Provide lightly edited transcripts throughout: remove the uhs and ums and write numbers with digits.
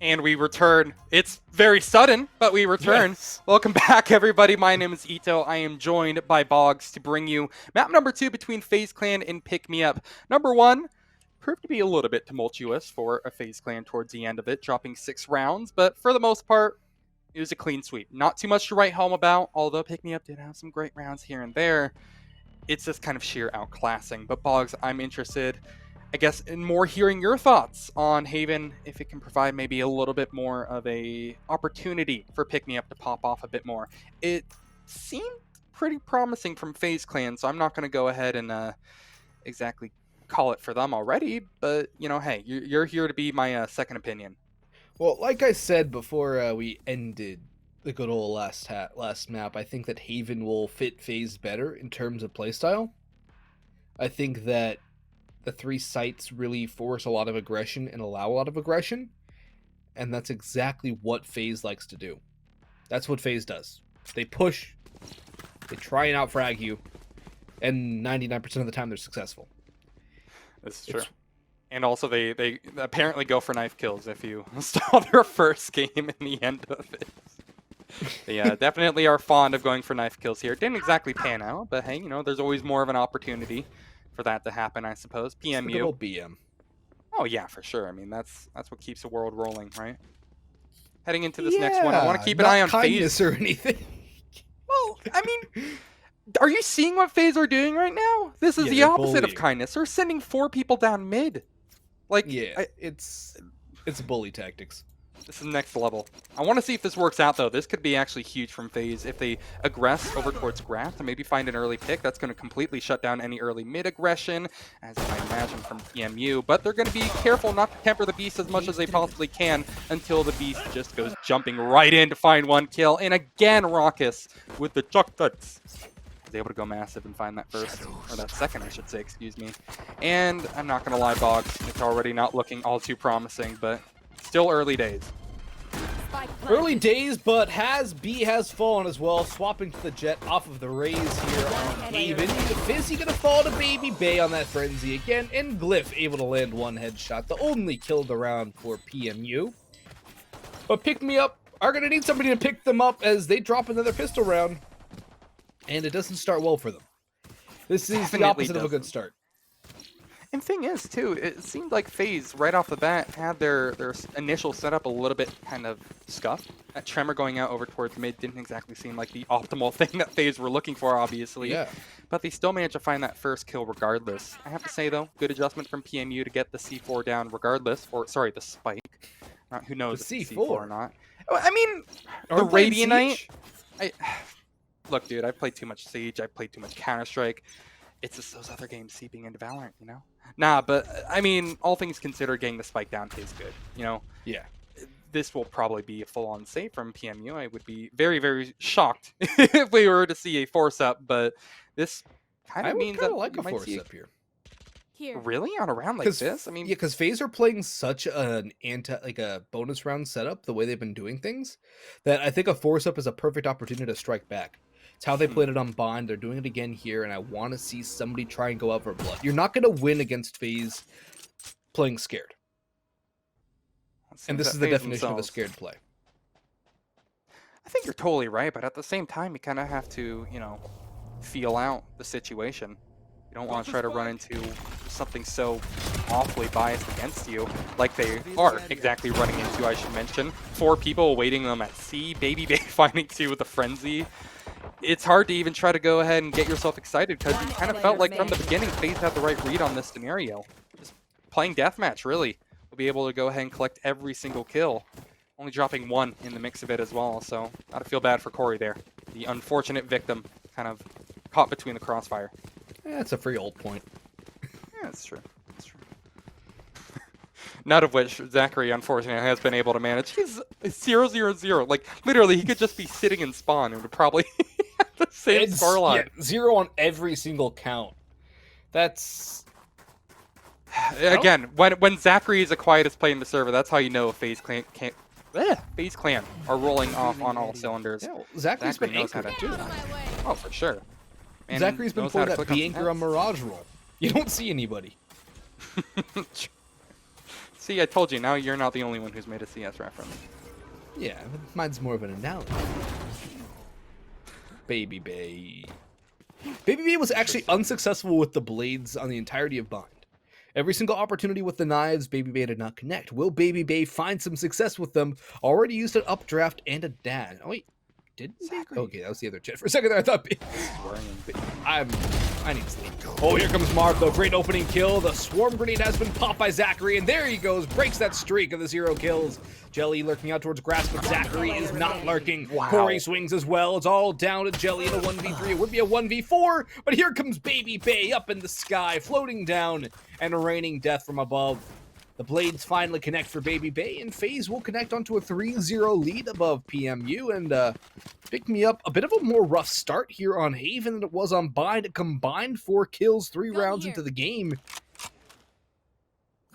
And we return. It's very sudden, but we return. Yes. Welcome back, everybody. My name is Ito. I am joined by Boggs to bring you map number 2 between FaZe Clan and Pick Me Up. Number 1 proved to be a little bit tumultuous for a FaZe Clan towards the end of it, dropping 6 rounds, but for the most part, it was a clean sweep. Not too much to write home about, although Pick Me Up did have some great rounds here and there. It's just kind of sheer outclassing. But Boggs, I'm interested, I guess, in more hearing your thoughts on Haven, if it can provide maybe a little bit more of a opportunity for Pick Me Up to pop off a bit more. It seemed pretty promising from FaZe Clan, so I'm not going to go ahead and exactly call it for them already, but, you know, hey, you're here to be my second opinion. Well, like I said before we ended the good old last map, I think that Haven will fit FaZe better in terms of playstyle. I think that the 3 sites really force a lot of aggression and allow a lot of aggression, and that's exactly what FaZe likes to do. That's what FaZe does. They push, they try and outfrag you, and 99% of the time they're successful. This is true. And also, they apparently go for knife kills if you saw their first game in the end of it. They definitely are fond of going for knife kills here. Didn't exactly pan out, but hey, you know, there's always more of an opportunity for that to happen, I suppose. PMU. Good old BM. Oh yeah, for sure. I mean, that's what keeps the world rolling, right? Heading into this next one, I want to keep an eye on FaZe or anything. Well, I mean, are you seeing what FaZe are doing right now? This is the opposite of kindness. They're sending 4 people down mid. Like, yeah, it's bully tactics. This is next level. I want to see if this works out, though. This could be actually huge from FaZe. If they aggress over towards Graph and maybe find an early pick, that's going to completely shut down any early mid aggression, as you might imagine from PMU. But they're going to be careful not to temper the beast as much as they possibly can until the beast just goes jumping right in to find 1 kill. And again, Rawkus with the chuck tuts is able to go massive and find that first, or that second, I should say, excuse me. And I'm not going to lie, Boggs, it's already not looking all too promising, but still early days. Early days, but hazB has fallen as well, swapping to the Jett off of the Raze here on Haven. Fizzy gonna fall to BABYBAY on that frenzy again, and glyph able to land 1 headshot, the only kill of the round for PMU. But Pick Me Up are gonna need somebody to pick them up as they drop another pistol round, and it doesn't start well for them. This is the opposite of a good start. And thing is, too, it seemed like FaZe, right off the bat, had their initial setup a little bit kind of scuffed. That Tremor going out over towards mid didn't exactly seem like the optimal thing that FaZe were looking for, obviously. Yeah. But they still managed to find that first kill regardless. I have to say, though, good adjustment from PMU to get the C4 down regardless. Or, sorry, the spike. Who knows the if C4 it's C4 or not. I mean, the Radianite... Look, dude, I've played too much Siege. I've played too much Counter-Strike. It's just those other games seeping into Valorant, you know? Nah, but, I mean, all things considered, getting the spike down is good, you know? Yeah. This will probably be a full-on save from PMU. I would be very, very shocked if we were to see a force-up, but this kind of means that like you a might see force-up here. Really? On a round like this? I mean, yeah, because FaZe are playing such an a bonus round setup, the way they've been doing things, that I think a force-up is a perfect opportunity to strike back. It's how they played it on Bond. They're doing it again here, and I want to see somebody try and go out for blood. You're not going to win against FaZe playing scared. And this is the definition of a scared play. I think you're totally right, but at the same time, you kind of have to, you know, feel out the situation. You don't want to try to run into something so awfully biased against you, like they are exactly running into, I should mention. 4 people awaiting them at C, BABYBAY finding 2 with a frenzy. It's hard to even try to go ahead and get yourself excited because you kind of felt like from the beginning FaZe had the right read on this scenario. Just playing deathmatch, really. We'll be able to go ahead and collect every single kill. Only dropping 1 in the mix of it as well, so gotta feel bad for Corey there. The unfortunate victim, kind of caught between the crossfire. Yeah, that's a free old point. Yeah, that's true. That's true. None of which ZachaREEE, unfortunately, has been able to manage. He's 0-0-0. Like, literally, he could just be sitting in spawn and would probably have the same scoreline. Yeah, 0 on every single count. That's... Again, when ZachaREEE is the quietest play in the server, that's how you know FaZe Clan FaZe Clan are rolling off on all cylinders. Yeah, well, ZachaREE's been anchoring too. Oh, for sure. And ZachaREE's been pulling that B anchor on Mirage roll. You don't see anybody. It's See, I told you. Now you're not the only one who's made a CS reference. Yeah, mine's more of an analogy. BABYBAY. BABYBAY was actually unsuccessful with the blades on the entirety of Bind. Every single opportunity with the knives, BABYBAY did not connect. Will BABYBAY find some success with them? Already used an updraft and a dash. Oh wait, did ZachaREEE? Okay, that was the other Jett. For a second there, I thought I need to sleep. Oh, here comes Marved though. Great opening kill. The swarm grenade has been popped by ZachaREEE, and there he goes. Breaks that streak of the 0 kills. Jelii lurking out towards grass, but ZachaREEE is not lurking. Wow. Corey swings as well. It's all down to Jelii in a 1v3. It would be a 1v4, but here comes BABYBAY up in the sky, floating down and raining death from above. The blades finally connect for BABYBAY, and FaZe will connect onto a 3-0 lead above PMU, and pick me up a bit of a more rough start here on Haven than it was on Bind. A combined 4 kills, 3 rounds into the game.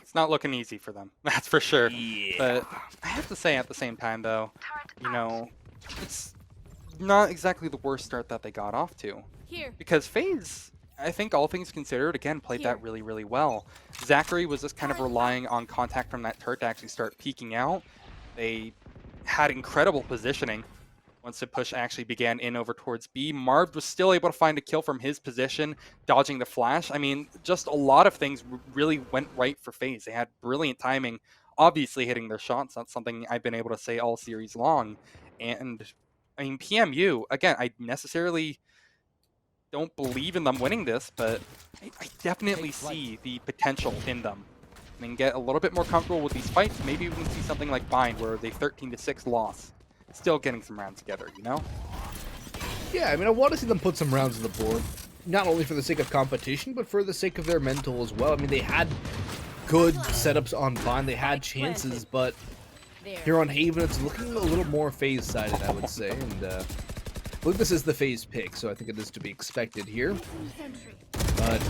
It's not looking easy for them, that's for sure. Yeah. But I have to say at the same time, though, you know, it's not exactly the worst start that they got off to. Because FaZe, I think all things considered, again, played that really, really well. ZachaREEE was just kind of relying on contact from that turret to actually start peeking out. They had incredible positioning once the push actually began in over towards B. Marved was still able to find a kill from his position, dodging the flash. I mean, just a lot of things really went right for FaZe. They had brilliant timing, obviously hitting their shots. That's something I've been able to say all series long. And, I mean, PMU, again, I necessarily don't believe in them winning this, but I definitely see the potential in them. And then get a little bit more comfortable with these fights. Maybe we can see something like Bind, where they 13-6 loss. Still getting some rounds together, you know? Yeah, I mean, I want to see them put some rounds on the board. Not only for the sake of competition, but for the sake of their mental as well. I mean, they had good setups on Bind. They had chances, but here on Haven, it's looking a little more FaZe-sided, I would say. And I believe this is the FaZe pick, so I think it is to be expected here. But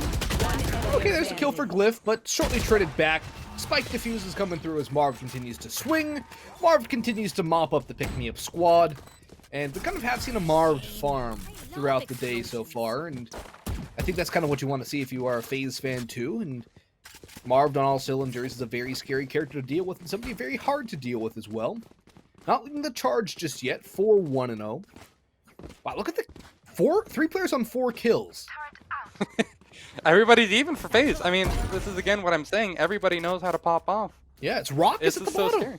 okay, there's a kill for glyph, but shortly traded back. Spike diffuse is coming through as Marv continues to swing. Marv continues to mop up the pick-me-up squad. And we kind of have seen a Marved farm throughout the day so far, and I think that's kind of what you want to see if you are a FaZe fan too. And Marved on all cylinders is a very scary character to deal with, and somebody very hard to deal with as well. Not leading the charge just yet, 4-1-0. Wow, look at the 3 players on 4 kills. Everybody's even for FaZe. I mean, this is again what I'm saying. Everybody knows how to pop off. Yeah, it's Rawkus at the bottom. Scary.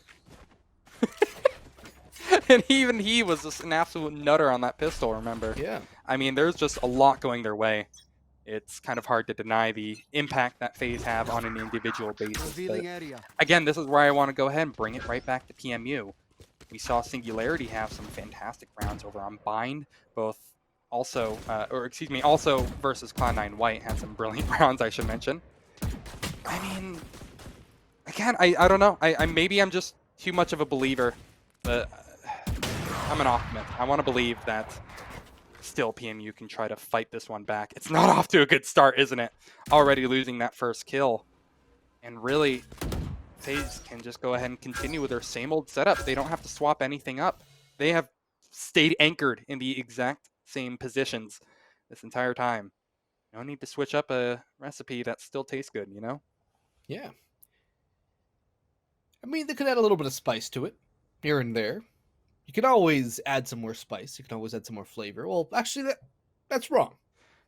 And even he was just an absolute nutter on that pistol, remember? Yeah. I mean, there's just a lot going their way. It's kind of hard to deny the impact that FaZe have on an individual basis. But again, this is where I want to go ahead and bring it right back to PMU. We saw Singularity have some fantastic rounds over on Bind, also versus Cloud9 White had some brilliant rounds, I should mention. I mean, again, I don't know. Maybe I'm just too much of a believer, but I'm an optimist. I want to believe that still PMU can try to fight this one back. It's not off to a good start, isn't it? Already losing that first kill. And really, FaZe can just go ahead and continue with their same old setup. They don't have to swap anything up. They have stayed anchored in the exact same positions this entire time. No need to switch up a recipe that still tastes good, you know? Yeah. I mean, they could add a little bit of spice to it, here and there. You can always add some more spice. You can always add some more flavor. Well, actually, that's wrong.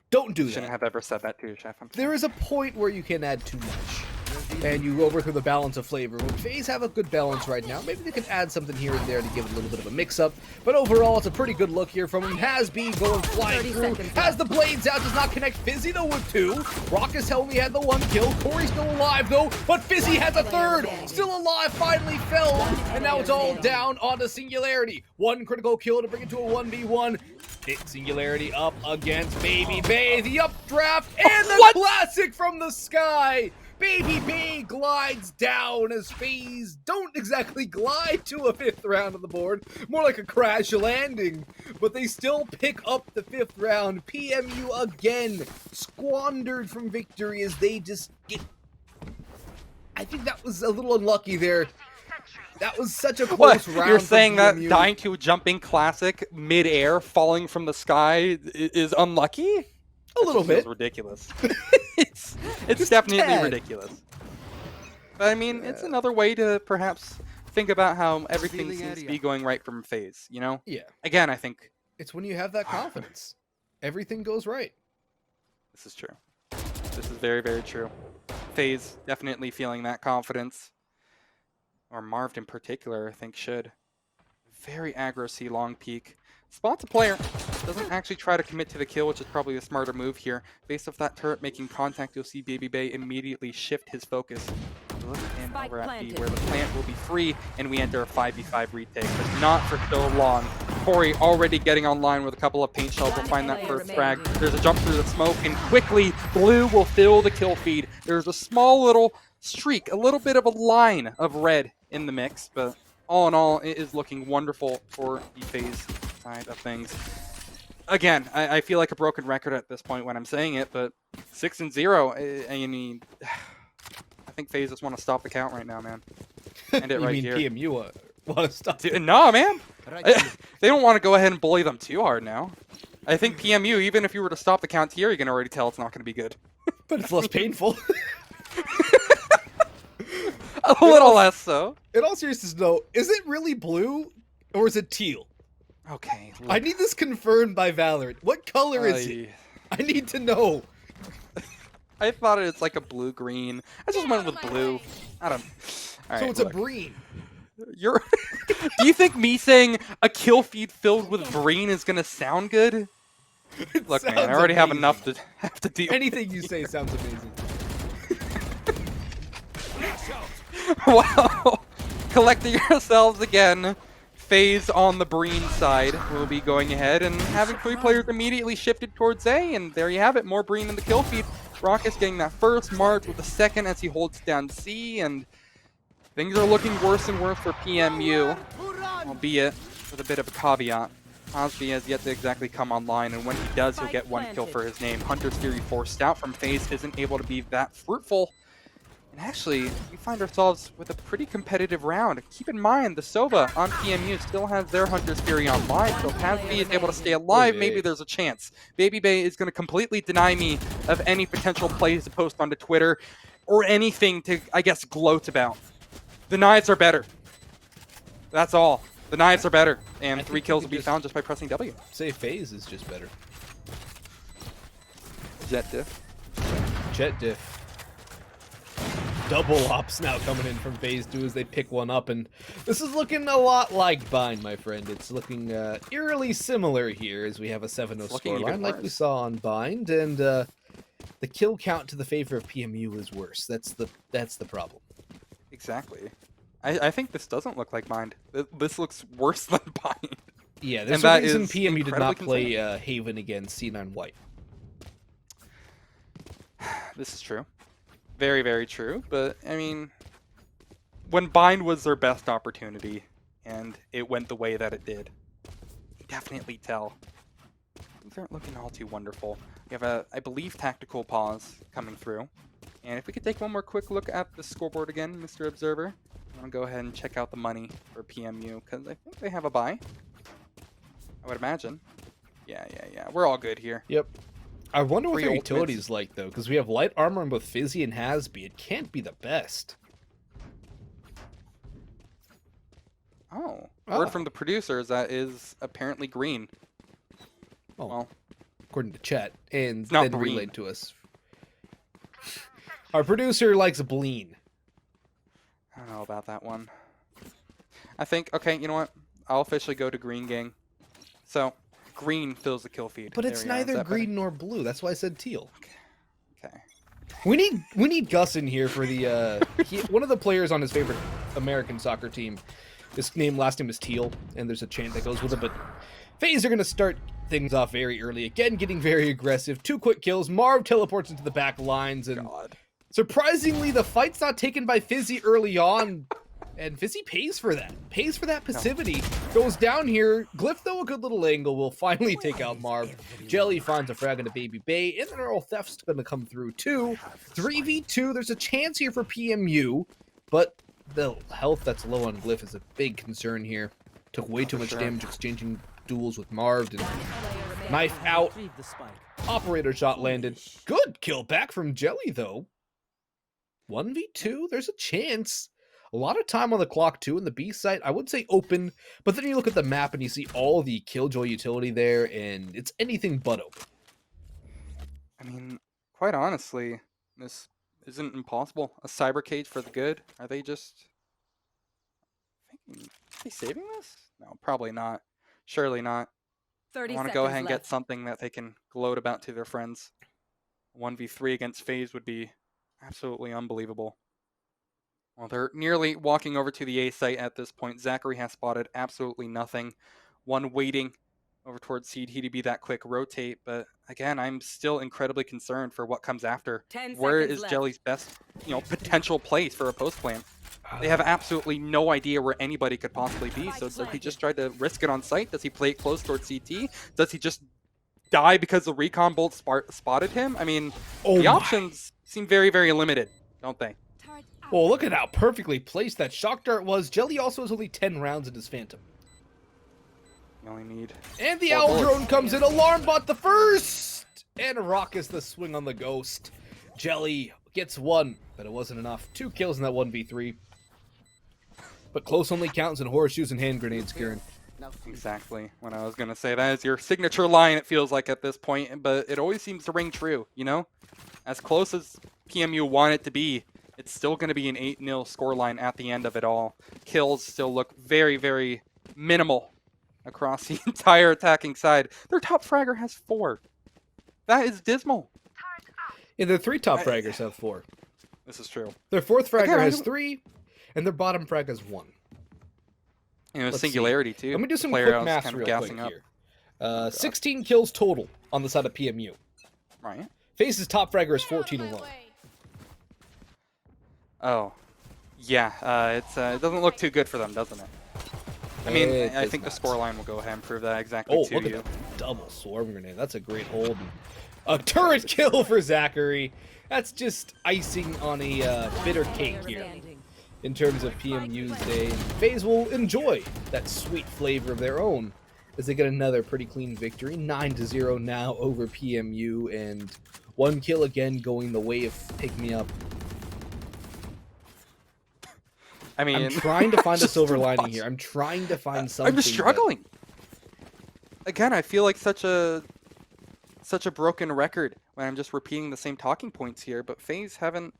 Don't do that. Shouldn't have ever said that to you, Chef. There is a point where you can add too much, and you overthrow the balance of flavor. When FaZe have a good balance right now, maybe they can add something here and there to give it a little bit of a mix-up. But overall, it's a pretty good look here from him. hazB going flying through. Has the blades out, does not connect. Fizzy though with 2. Rawkus only had the 1 kill. Corey's still alive though, but Fizzy has a 3rd. Still alive, finally fell, and now it's all down onto Singularity. 1 critical kill to bring it to a 1v1. Pick Singularity up against BABYBAY. The updraft and the classic from the sky. BABYBAY glides down as FaZe don't exactly glide to a 5th round on the board. More like a crash landing. But they still pick up the 5th round. PMU again squandered from victory as they just get... I think that was a little unlucky there. That was such a close round. You're saying that dying to a jumping classic mid-air, falling from the sky is unlucky? A little bit. Ridiculous. It's definitely ridiculous. But I mean, it's another way to perhaps think about how everything seems to be going right from FaZe, you know? Yeah. Again, I think It's when you have that confidence. Everything goes right. this is true. This is very, very true. FaZe definitely feeling that confidence. Or Marved in particular, I think should. Very aggro C long peek. Spots a player. Doesn't actually try to commit to the kill, which is probably the smarter move here. Based off that turret making contact, you'll see BABYBAY immediately shift his focus. Look in over at B, where the plant will be free, and we enter a 5v5 retake. But not for so long. Corey already getting online with a couple of paint shells. Will find that first frag. There's a jump through the smoke, and quickly, Blue will fill the kill feed. There's a small little streak, a little bit of a line of red in the mix, but all in all, it is looking wonderful for the FaZe side of things. Again, I feel like a broken record at this point when I'm saying it, but 6-0. I mean, I think FaZe just want to stop the count right now, man. End it You right mean here. PMU want to stop? No, man. They don't want to go ahead and bully them too hard now. I think PMU, even if you were to stop the count here, you can already tell it's not going to be good. But it's less painful. A little less so. In all seriousness, though, is it really blue or is it teal? Okay. Look. I need this confirmed by Valorant. What color is it? I need to know. I thought it's like a blue-green. I just went with blue. I don't. All So right, it's look. a green. You're. Do you think me saying a kill feed filled with green is gonna sound good? Look, man, I already have enough to have to deal. Anything you say sounds amazing. Wow. Collecting yourselves again. FaZe on the Breen side will be going ahead and having 3 players immediately shifted towards A, and there you have it, more Breen in the kill feed. Rawkus getting that first, Marved with the second as he holds down C, and things are looking worse and worse for PMU, albeit with a bit of a caveat. hazB has yet to exactly come online, and when he does, he'll get 1 kill for his name. Hunter's Fury forced out from FaZe isn't able to be that fruitful. And actually, we find ourselves with a pretty competitive round. Keep in mind, the Sova on PMU still has their Hunter's Fury online, so if hazB is able to stay alive, maybe there's a chance. BABYBAY is going to completely deny me of any potential plays to post onto Twitter, or anything to, I guess, gloat about. The knives are better. That's all. The knives are better, and 3 kills will be found just by pressing W. Say FaZe is just better. Jett diff. Jett diff. Double ops now coming in from FaZe 2 as they pick one up, and this is looking a lot like Bind, my friend. It's looking eerily similar here as we have a 7-0 scoreline like we saw on Bind, and the kill count to the favor of PMU is worse. That's the problem. Exactly. I think this doesn't look like Bind. This looks worse than Bind. Yeah, there's a reason PMU did not play Haven against C9 White. This is true. Very, very true. But, I mean, when Bind was their best opportunity, and it went the way that it did, you can definitely tell. Things aren't looking all too wonderful. We have a, I believe, tactical pause coming through. And if we could take one more quick look at the scoreboard again, Mr. Observer. I'm going to go ahead and check out the money for PMU, because I think they have a buy. I would imagine. Yeah. We're all good here. Yep. I wonder what Free their ultimates. utility is like, though, because we have light armor on both Fizzy and hazB. It can't be the best. Oh. Word from the producer is that is apparently green. Oh, well, according to chat, and not then green. relayed to us. Our producer likes bleen. I don't know about that one. I think, okay, you know what? I'll officially go to green, gang. So, green fills the kill feed. But it's There we go. Is neither that green nor blue. That's why I said teal. Okay. We need Gus in here for the one of the players on his favorite American soccer team. His last name is Teal, and there's a chant that goes with it. But FaZe are gonna start things off very early again, getting very aggressive. 2 quick kills. Marv teleports into the back lines, and surprisingly, the fight's not taken by Fizzy early on. And Fizzy pays for that. Pays for that passivity. Goes down here. Glyph, though, a good little angle, will finally take out Marv. Jelii finds a frag into BABYBAY. And then Earl Theft's going to come through, too. 3v2. There's a chance here for PMU. But the health that's low on Glyph is a big concern here. Took way too much damage exchanging duels with Marved. And knife out. Operator shot landed. Good kill back from Jelii, though. 1v2, there's a chance. A lot of time on the clock too in the B site. I would say open, but then you look at the map and you see all the Killjoy utility there, and it's anything but open. I mean, quite honestly, this isn't impossible. A cyber cage for the good. Are they just thinking, are they saving this? No, probably not. Surely not. I 30 want to go ahead and seconds get left. something that they can gloat about to their friends. 1v3 against FaZe would be absolutely unbelievable. Well, they're nearly walking over to the A site at this point. ZachaREEE has spotted absolutely nothing. One waiting over towards seed. He'd be that quick rotate, but again, I'm still incredibly concerned for what comes after. 10 Where seconds is left. Jelly's best, potential place for a post plan? They have absolutely no idea where anybody could possibly be. So does he just try to risk it on site? Does he play it close towards CT? Does he just die because the recon bolt spotted him? I mean, the options seem very, very limited, don't they? Well, look at how perfectly placed that shock dart was. Jelly also has only 10 rounds in his Phantom. You only need... And the 4 Owl bullets. Drone comes in. Alarm bot the first! And Rawkus the swing on the Ghost. Jelly gets 1, but it wasn't enough. 2 kills in that 1v3. But close only counts in horseshoes and hand grenades, Kieran. Exactly what I was going to say. That is your signature line, it feels like, at this point, but it always seems to ring true, you know? As close as PMU want it to be, it's still going to be an 8-0 scoreline at the end of it all. Kills still look very, very minimal across the entire attacking side. Their top fragger has 4. That is dismal. Yeah, their 3 top fraggers have 4. This is true. Their 4th fragger Again, has 3, and their bottom frag has 1. Let's Singularity, too. Let me do some Player quick was math kind of real gassing quick up. here. 16 kills total on the side of PMU. Right. FaZe's top fragger is 14 alone. Oh. Yeah, it doesn't look too good for them, doesn't it? I mean, It I does think the not. scoreline will go ahead and prove that exactly Oh, to look you. at that double swarm grenade. That's a great hold. A turret kill for ZachaREEE. That's just icing on a bitter cake here in terms of PMU's day. And FaZe will enjoy that sweet flavor of their own as they get another pretty clean victory. 9-0 now over PMU, and 1 kill again going the way of Pick Me Up. I mean, I'm trying to find a just silver lining watch. here. I'm trying to find something. I'm just struggling. Again, I feel like such a broken record when I'm just repeating the same talking points here, but FaZe haven't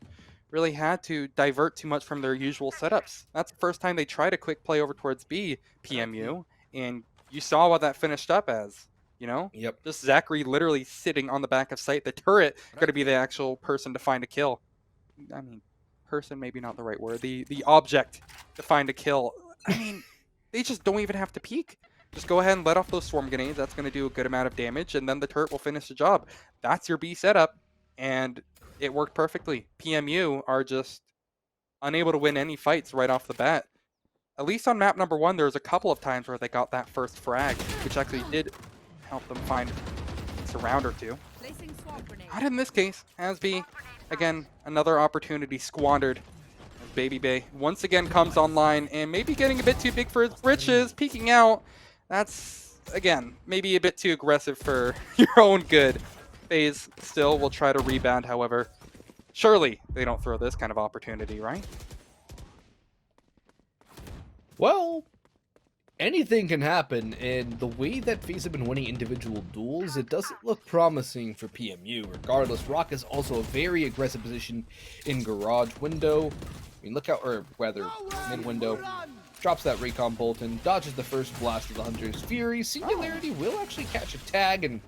really had to divert too much from their usual setups. That's the first time they tried a quick play over towards B, PMU, and you saw what that finished up as, you know? Yep. Just ZachaREEE literally sitting on the back of site, the turret going to be the actual person to find a kill. I mean, person, maybe not the right word. The object to find a kill. I mean, they just don't even have to peek. Just go ahead and let off those swarm grenades. That's going to do a good amount of damage, and then the turret will finish the job. That's your B setup, and it worked perfectly. PMU are just unable to win any fights right off the bat. At least on map number 1, there was a couple of times where they got that first frag, which actually did help them find a round or 2. Not in this case. hazB, again, another opportunity squandered. As BABYBAY once again comes online and maybe getting a bit too big for his britches, peeking out. That's, again, maybe a bit too aggressive for your own good. FaZe still will try to rebound, however. Surely they don't throw this kind of opportunity, right? Well, anything can happen, and the way that FaZe have been winning individual duels, it doesn't look promising for PMU. Regardless, Rawkus also a very aggressive position in garage window. I mean, look out, or rather, mid window. Drops that recon bolt and dodges the first blast of the Hunter's Fury. Singularity will actually catch a tag, and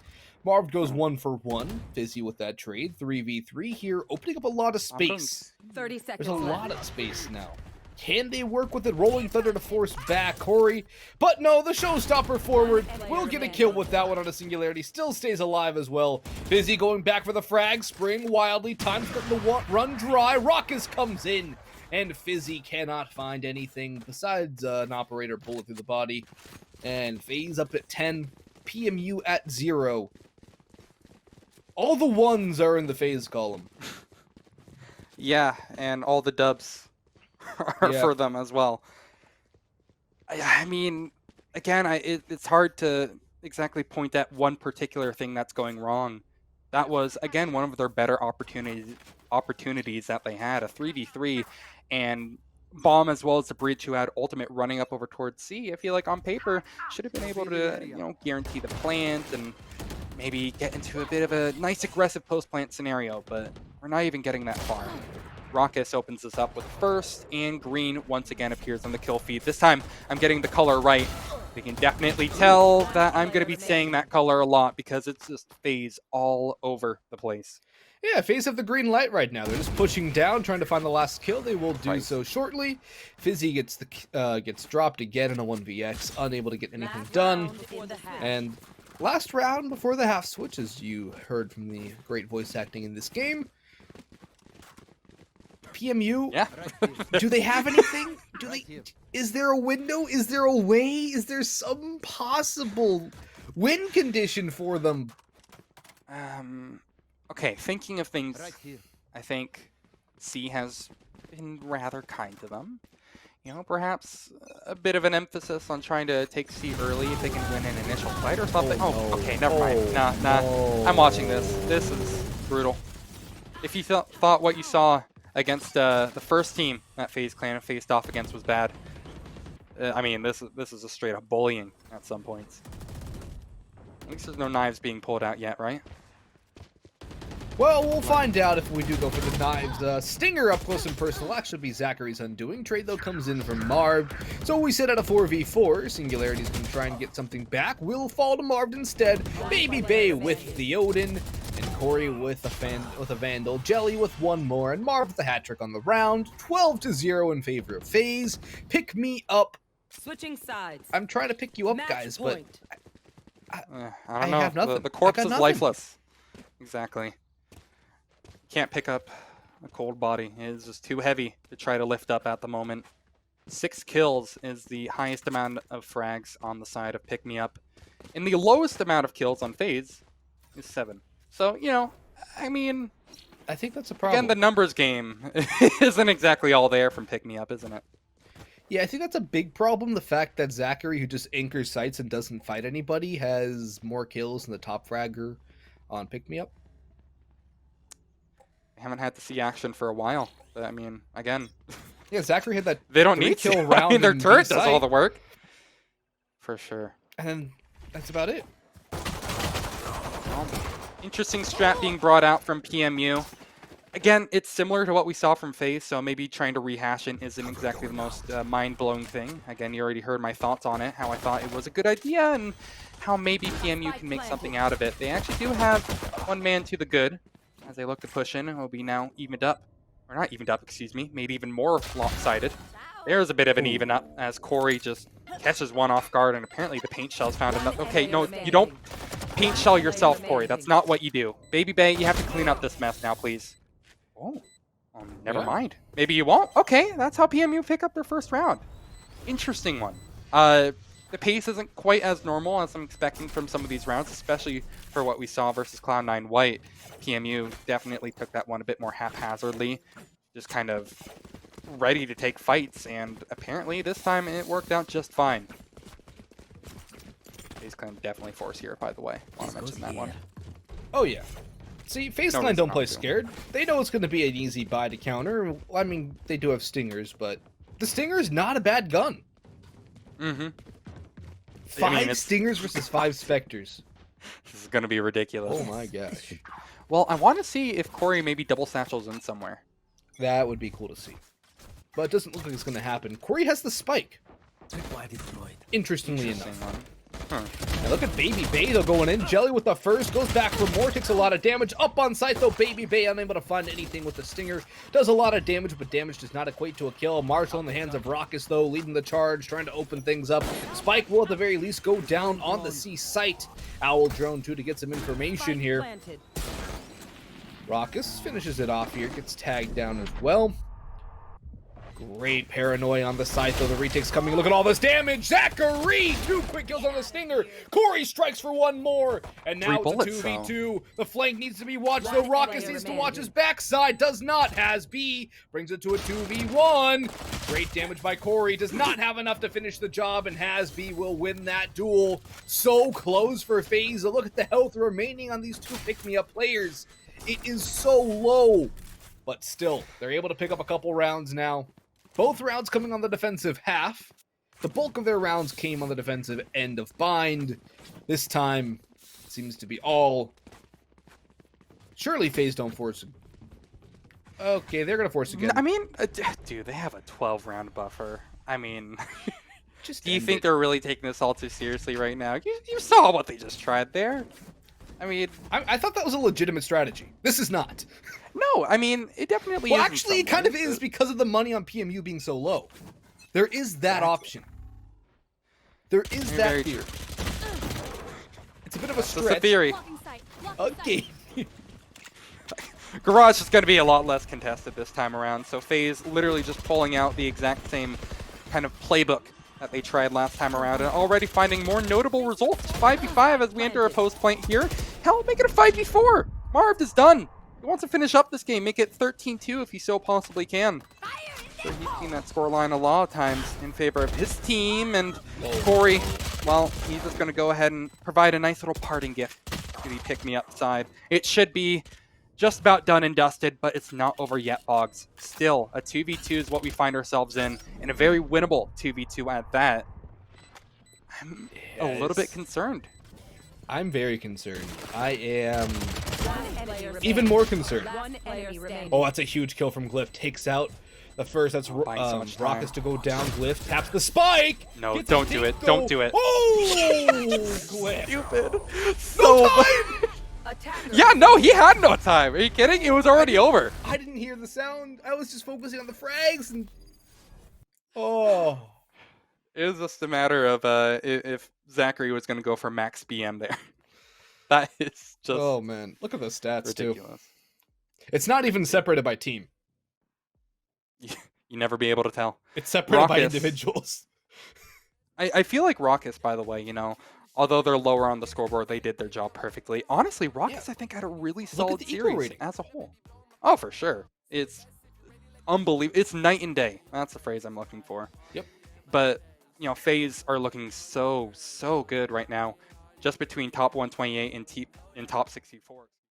Marved goes 1 for 1. Fizzy with that trade. 3v3 here, opening up a lot of space. 30 seconds There's a left. lot of space now. Can they work with it? Rolling Thunder to force back Corey. But no, the showstopper forward will get a kill with that one on a Singularity. Still stays alive as well. Fizzy going back for the frag. Spring wildly. Time starting to run dry. Rawkus comes in. And Fizzy cannot find anything besides an operator bullet through the body. And FaZe up at 10. PMU at 0. All the ones are in the FaZe column. Yeah, and all the dubs are Yeah. for them as well. I mean, again, it's hard to exactly point at one particular thing that's going wrong. That was, again, one of their better opportunities that they had. A 3v3 and Bomb as well as the bridge who had ultimate running up over towards C. I feel like on paper should have been able to, guarantee the plant and maybe get into a bit of a nice aggressive post-plant scenario, but we're not even getting that far. Rawkus opens this up with first, and green once again appears on the kill feed. This time, I'm getting the color right. We can definitely tell that I'm going to be saying that color a lot because it's just FaZe all over the place. Yeah, FaZe have the green light right now. They're just pushing down, trying to find the last kill. They will do so shortly. Fizzy gets dropped again in a 1vx, unable to get anything done. And last round before the half switch, as you heard from the great voice acting in this game. PMU, yeah. Do they have anything? Is there a window? Is there a way? Is there some possible win condition for them? Okay, thinking of things, I think C has been rather kind to them. Perhaps a bit of an emphasis on trying to take C early if they can win an initial fight or something. Okay, never mind. Nah. I'm watching this. This is brutal. If you thought what you saw against the first team that FaZe Clan faced off against was bad, I mean, this is a straight up bullying at some points. At least there's no knives being pulled out yet, right? Well, we'll find out if we do go for the knives. Stinger up close and personal actually be ZachaREEE's undoing. Trade, though, comes in from Marved. So we sit at a 4v4. Singularity's going to try and get something back. Will fall to Marved instead. BABYBAY with the Omen. And Corey with a Vandal. Jelii with one more. And Marv with the hat trick on the round. 12-0 in favor of FaZe. Pick me up. Switching sides. I'm trying to pick you up, guys, but I don't know. have nothing. The corpse I is got nothing. lifeless. Exactly. Can't pick up a cold body. It is just too heavy to try to lift up at the moment. 6 kills is the highest amount of frags on the side of Pick Me Up. And the lowest amount of kills on FaZe is 7. So, I mean, I think that's a problem. Again, the numbers game isn't exactly all there from Pick Me Up, isn't it? Yeah, I think that's a big problem. The fact that ZachaREEE, who just anchors sites and doesn't fight anybody, has more kills than the top fragger on Pick Me Up. I haven't had to see action for a while. But, I mean, again. Yeah, ZachaREEE had that they don't need kill to. round. I mean, their turret does site. all the work. For sure. And that's about it. Well, interesting strat being brought out from PMU. Again, it's similar to what we saw from FaZe, so maybe trying to rehash it isn't exactly the most mind-blowing thing. Again, you already heard my thoughts on it, how I thought it was a good idea, and how maybe PMU can make something out of it. They actually do have one man to the good, as they look to push in, and will be now evened up. Or not evened up, excuse me, made even more lopsided. There's a bit of an even up, as Corey just catches one off guard, and apparently the paint shell's found another. Okay, no, you don't paint shell yourself, Corey. That's not what you do. BABYBAY, you have to clean up this mess now, please. Oh, never mind. Maybe you won't? Okay, that's how PMU pick up their first round. Interesting one. The pace isn't quite as normal as I'm expecting from some of these rounds, especially for what we saw versus Cloud9 White. PMU definitely took that one a bit more haphazardly, just kind of ready to take fights, and apparently this time it worked out just fine. FaZe Clan definitely force here, by the way. I want to mention that one. Oh, yeah. See, FaZe Clan don't play scared. They know it's going to be an easy buy to counter. I mean, they do have Stingers, but the Stinger is not a bad gun. Mm-hmm. 5 Stingers versus 5 Spectres. This is going to be ridiculous. Oh my gosh. Well, I want to see if Corey maybe double satchels in somewhere. That would be cool to see. But it doesn't look like it's going to happen. Corey has the spike. Interestingly enough. One. Huh. Now look at BABYBAY though going in. Jelii with the first, goes back for more, takes a lot of damage. Up on site though, BABYBAY unable to find anything with the Stinger. Does a lot of damage, but damage does not equate to a kill. Marshall in the hands of Rawkus though, leading the charge, trying to open things up. Spike will at the very least go down on the C site. Owl drone too to get some information here. Rawkus finishes it off here, gets tagged down as well. Great paranoia on the Cypher. The retake's coming. Look at all this damage. ZachaREEE, 2 quick kills on the Stinger. Corey strikes for 1 more. And now it's a 2v2. The flank needs to be watched, though. Rawkus needs to watch his backside. Does not. hazB brings it to a 2v1. Great damage by Corey. Does not have enough to finish the job, and hazB will win that duel. So close for FaZe. Look at the health remaining on these 2 pick-me-up players. It is so low. But still, they're able to pick up a couple rounds now. Both rounds coming on the defensive half. The bulk of their rounds came on the defensive end of bind. This time, it seems to be all... Surely FaZe don't force... Okay, they're going to force again. I mean, dude, they have a 12-round buffer. I mean, Just do you think they're really taking this all too seriously right now? You saw what they just tried there. I mean... I thought that was a legitimate strategy. This is not. No, I mean, it definitely Well, is. actually, it kind of is because of the money on PMU being so low. There is that option. There is that theory. It's a bit of a stretch. It's a theory. Okay. Garage is going to be a lot less contested this time around, so FaZe literally just pulling out the exact same kind of playbook that they tried last time around, and already finding more notable results. 5v5 as we enter a post point here. Hell, make it a 5v4. Marved is done. He wants to finish up this game, make it 13-2 if he so possibly can. So he's seen that scoreline a lot of times in favor of his team, and Corey, well, he's just going to go ahead and provide a nice little parting gift to the pick-me-up side. It should be just about done and dusted, but it's not over yet, Boggs. Still, a 2v2 is what we find ourselves in, and a very winnable 2v2 at that. I'm a little bit concerned. I'm very concerned. I am even more concerned. Oh, that's a huge kill from glyph. Takes out the first. That's Rawkus to go down. Glyph taps the spike. No, don't do it. Don't do it. Oh, glyph. Stupid. So yeah, no, he had no time. Are you kidding? It was already over. I didn't hear the sound. I was just focusing on the frags and... Oh. It was just a matter of if ZachaREEE was going to go for max BM there. That is just... Oh, man. Look at the stats, ridiculous. Too. It's not even separated by team. You never be able to tell. It's separated by individuals. I feel like Rawkus, by the way, you know, although they're lower on the scoreboard, they did their job perfectly. Honestly, Rawkus, I think, had a really solid series as a whole. Oh, for sure. It's unbelievable. It's night and day. That's the phrase I'm looking for. Yep. But, you know, FaZe are looking so good right now, just between top 128 and top 64.